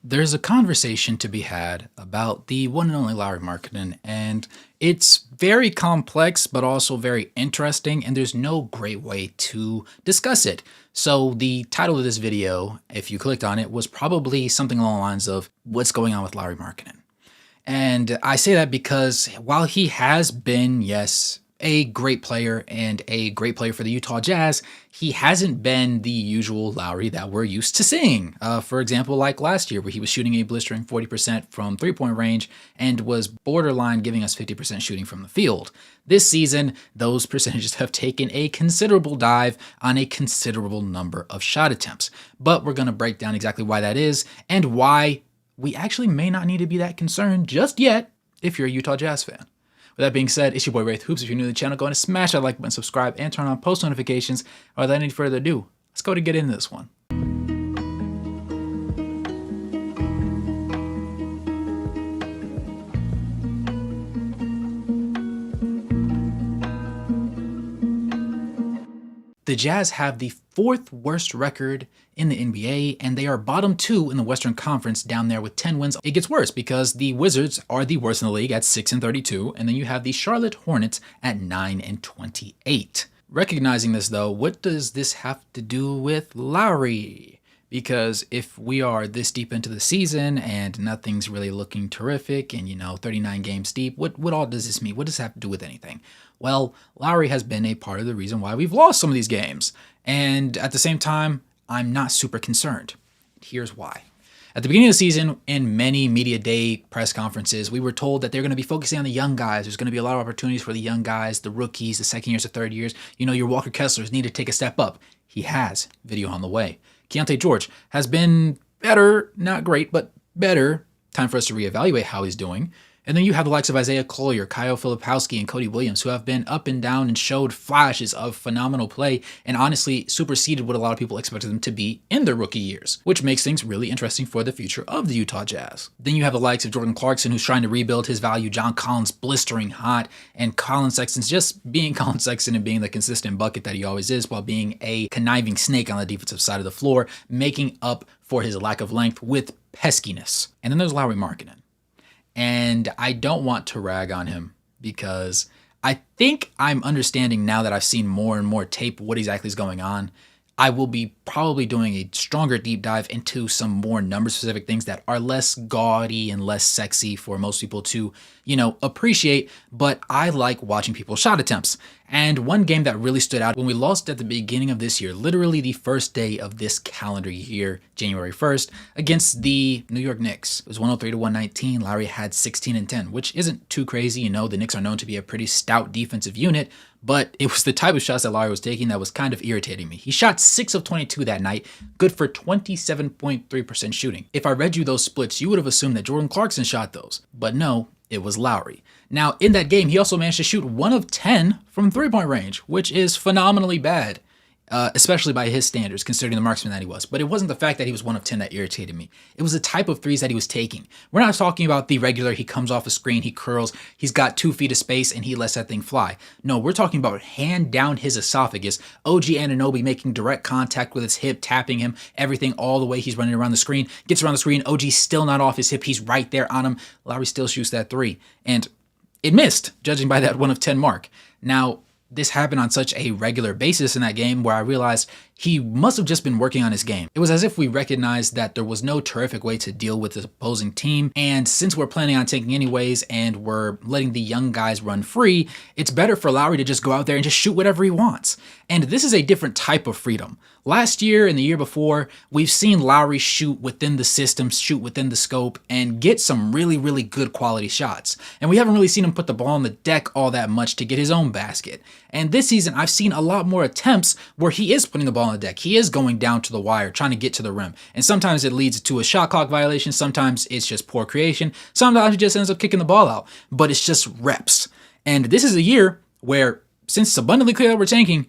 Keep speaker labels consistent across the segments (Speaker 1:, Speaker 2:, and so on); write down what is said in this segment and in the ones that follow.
Speaker 1: There's a conversation to be had about the one and only Lauri Markkanen, and it's very complex but also very interesting, and there's no great way to discuss it. So the title of this video, if you clicked on it, was probably something along the lines of what's going on with Lauri Markkanen. And I say that because while he has been, yes, a great player and a great player for the Utah Jazz, he hasn't been the usual Lauri that we're used to seeing. For example, like last year where he was shooting a blistering 40% from three-point range and was borderline giving us 50% shooting from the field. This season, those percentages have taken a considerable dive on a considerable number of shot attempts. But we're going to break down exactly why that is and why we actually may not need to be that concerned just yet if you're a Utah Jazz fan. With that being said, it's your boy Wraith Hoops. If you're new to the channel, go ahead and smash that like button, subscribe, and turn on post notifications. Without any further ado, let's go to get into this one. The Jazz have the fourth worst record in the NBA, and they are bottom 2 in the Western Conference down there with 10 wins. It gets worse because the Wizards are the worst in the league at 6-32, and then you have the Charlotte Hornets at 9-28. Recognizing this though, what does this have to do with Lauri? Because if we are this deep into the season and nothing's really looking terrific and, 39 games deep, what all does this mean? What does this have to do with anything? Well, Lauri has been a part of the reason why we've lost some of these games. And at the same time, I'm not super concerned. Here's why. At the beginning of the season, in many media day press conferences, we were told that they're going to be focusing on the young guys. There's going to be a lot of opportunities for the young guys, the rookies, the second years, the third years. Your Walker Kesslers need to take a step up. He has. Video on the way. Keontae George has been better, not great, but better. Time for us to reevaluate how he's doing. And then you have the likes of Isaiah Collier, Kyle Filipowski, and Cody Williams, who have been up and down and showed flashes of phenomenal play and honestly superseded what a lot of people expected them to be in their rookie years, which makes things really interesting for the future of the Utah Jazz. Then you have the likes of Jordan Clarkson, who's trying to rebuild his value, John Collins blistering hot, and Colin Sexton's just being Colin Sexton and being the consistent bucket that he always is while being a conniving snake on the defensive side of the floor, making up for his lack of length with peskiness. And then there's Lauri Markkanen. And I don't want to rag on him because I think I'm understanding now that I've seen more and more tape what exactly is going on. I will be probably doing a stronger deep dive into some more number-specific things that are less gaudy and less sexy for most people to, appreciate, but I like watching people's shot attempts. And one game that really stood out when we lost at the beginning of this year, literally the first day of this calendar year, January 1st, against the New York Knicks. It was 103-119. Lauri had 16 and 10, which isn't too crazy. The Knicks are known to be a pretty stout defensive unit, but it was the type of shots that Lauri was taking that was kind of irritating me. He shot 6 of 22 that night, good for 27.3% shooting. If I read you those splits, you would have assumed that Jordan Clarkson shot those, but no, it was Lauri. Now, in that game, he also managed to shoot 1 of 10 from three-point range, which is phenomenally bad, especially by his standards, considering the marksman that he was. But it wasn't the fact that he was 1 of 10 that irritated me. It was the type of threes that he was taking. We're not talking about the regular, he comes off a screen, he curls, he's got 2 feet of space, and he lets that thing fly. No, we're talking about hand down his esophagus, OG Anunoby making direct contact with his hip, tapping him, everything all the way he's running around the screen, gets around the screen, OG's still not off his hip, he's right there on him. Lauri still shoots that 3. And it missed, judging by that 1 of 10 mark. Now, this happened on such a regular basis in that game where I realized he must have just been working on his game. It was as if we recognized that there was no terrific way to deal with the opposing team, and since we're planning on taking anyways and we're letting the young guys run free, it's better for Lauri to just go out there and just shoot whatever he wants. And this is a different type of freedom. Last year and the year before, we've seen Lauri shoot within the system, shoot within the scope, and get some really, really good quality shots. And we haven't really seen him put the ball on the deck all that much to get his own basket. And this season, I've seen a lot more attempts where he is putting the ball on the deck. He is going down to the wire, trying to get to the rim. And sometimes it leads to a shot clock violation. Sometimes it's just poor creation. Sometimes he just ends up kicking the ball out. But it's just reps. And this is a year where, since it's abundantly clear that we're tanking,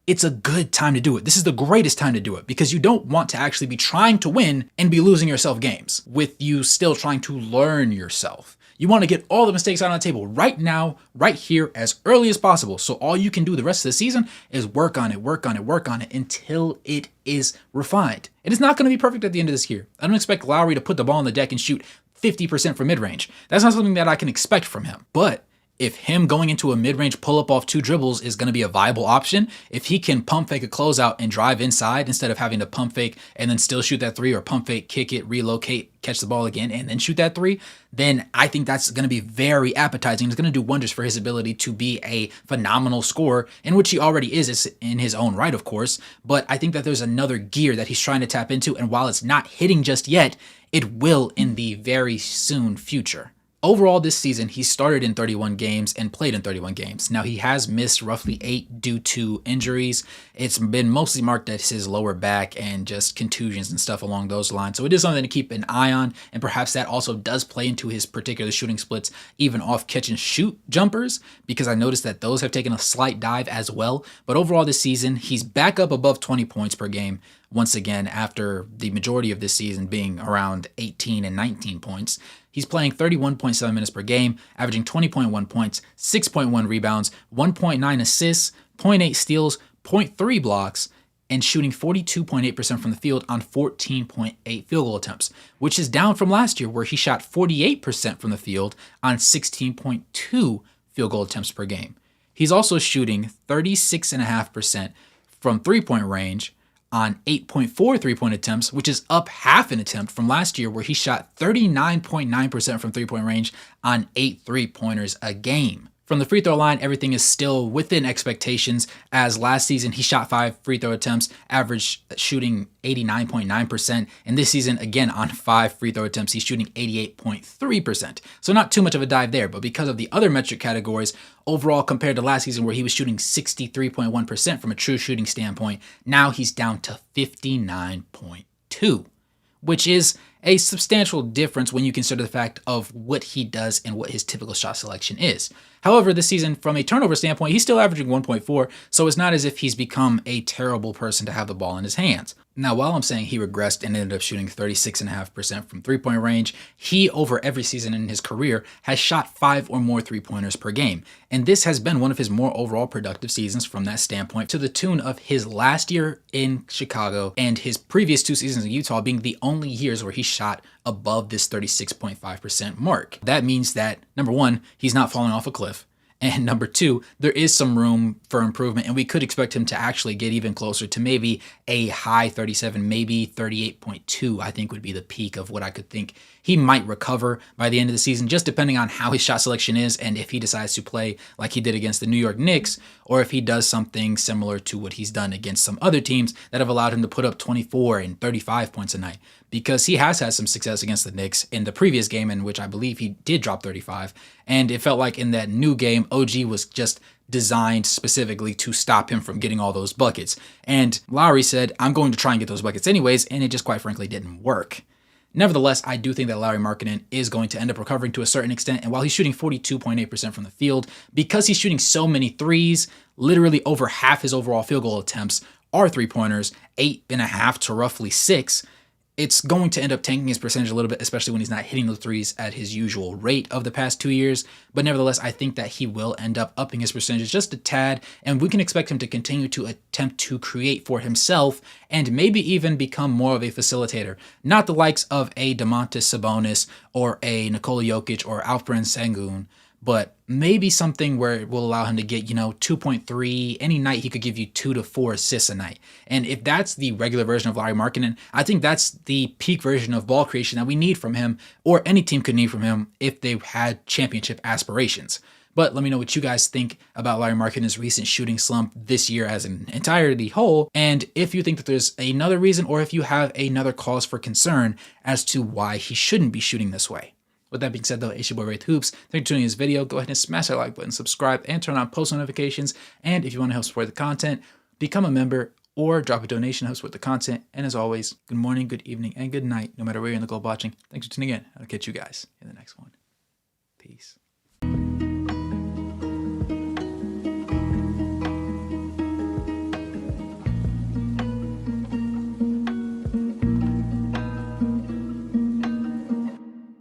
Speaker 1: it's a good time to do it. This is the greatest time to do it because you don't want to actually be trying to win and be losing yourself games with you still trying to learn yourself. You want to get all the mistakes out on the table right now, right here, as early as possible. So all you can do the rest of the season is work on it until it is refined. It is not going to be perfect at the end of this year. I don't expect Lauri to put the ball on the deck and shoot 50% from mid-range. That's not something that I can expect from him. But if him going into a mid-range pull-up off 2 dribbles is going to be a viable option, if he can pump fake a closeout and drive inside instead of having to pump fake and then still shoot that 3, or pump fake, kick it, relocate, catch the ball again, and then shoot that 3, then I think that's going to be very appetizing. It's going to do wonders for his ability to be a phenomenal scorer, in which he already is in his own right, of course. But I think that there's another gear that he's trying to tap into, and while it's not hitting just yet, it will in the very soon future. Overall this season, he started in 31 games and played in 31 games. Now, he has missed roughly 8 due to injuries. It's been mostly marked as his lower back and just contusions and stuff along those lines. So it is something to keep an eye on, and perhaps that also does play into his particular shooting splits, even off catch and shoot jumpers, because I noticed that those have taken a slight dive as well. But overall this season, he's back up above 20 points per game once again after the majority of this season being around 18 and 19 points. He's playing 31.7 minutes per game, averaging 20.1 points, 6.1 rebounds, 1.9 assists, 0.8 steals, 0.3 blocks, and shooting 42.8% from the field on 14.8 field goal attempts, which is down from last year where he shot 48% from the field on 16.2 field goal attempts per game. He's also shooting 36.5% from three-point range on 8.4 three-point attempts, which is up half an attempt from last year where he shot 39.9% from three-point range on 8 three-pointers a game. From the free throw line, everything is still within expectations, as last season he shot 5 free throw attempts, average shooting 89.9%, and this season, again, on 5 free throw attempts, he's shooting 88.3%. So not too much of a dive there, but because of the other metric categories, overall compared to last season where he was shooting 63.1% from a true shooting standpoint, now he's down to 59.2%, which is a substantial difference when you consider the fact of what he does and what his typical shot selection is. However, this season, from a turnover standpoint, he's still averaging 1.4, so it's not as if he's become a terrible person to have the ball in his hands. Now, while I'm saying he regressed and ended up shooting 36.5% from three-point range, he, over every season in his career, has shot 5 or more three-pointers per game. And this has been one of his more overall productive seasons from that standpoint, to the tune of his last year in Chicago and his previous 2 seasons in Utah being the only years where he shot above this 36.5% mark. That means that, number one, he's not falling off a cliff. And number 2, there is some room for improvement, and we could expect him to actually get even closer to maybe a high 37, maybe 38.2, I think would be the peak of what I could think he might recover by the end of the season, just depending on how his shot selection is and if he decides to play like he did against the New York Knicks, or if he does something similar to what he's done against some other teams that have allowed him to put up 24 and 35 points a night. Because he has had some success against the Knicks in the previous game, in which I believe he did drop 35. And it felt like in that new game, OG was just designed specifically to stop him from getting all those buckets. And Lauri said, I'm going to try and get those buckets anyways, and it just quite frankly didn't work. Nevertheless, I do think that Lauri Markkanen is going to end up recovering to a certain extent, and while he's shooting 42.8% from the field, because he's shooting so many threes, literally over half his overall field goal attempts are three-pointers, 8.5 to roughly 6, it's going to end up tanking his percentage a little bit, especially when he's not hitting the threes at his usual rate of the past 2 years. But nevertheless, I think that he will end up upping his percentage just a tad, and we can expect him to continue to attempt to create for himself and maybe even become more of a facilitator. Not the likes of a Domantas Sabonis or a Nikola Jokic or Alperen Sengun, but maybe something where it will allow him to get, 2.3. Any night he could give you 2 to 4 assists a night. And if that's the regular version of Lauri Markkanen, I think that's the peak version of ball creation that we need from him, or any team could need from him if they had championship aspirations. But let me know what you guys think about Lauri Markkanen's recent shooting slump this year as an entirety whole, and if you think that there's another reason, or if you have another cause for concern as to why he shouldn't be shooting this way. With that being said, though, it's your boy Wraith Hoops. Thank you for tuning in this video. Go ahead and smash that like button, subscribe, and turn on post notifications. And if you want to help support the content, become a member or drop a donation to help support the content. And as always, good morning, good evening, and good night, no matter where you're in the globe watching. Thanks for tuning in. I'll catch you guys in the next one. Peace.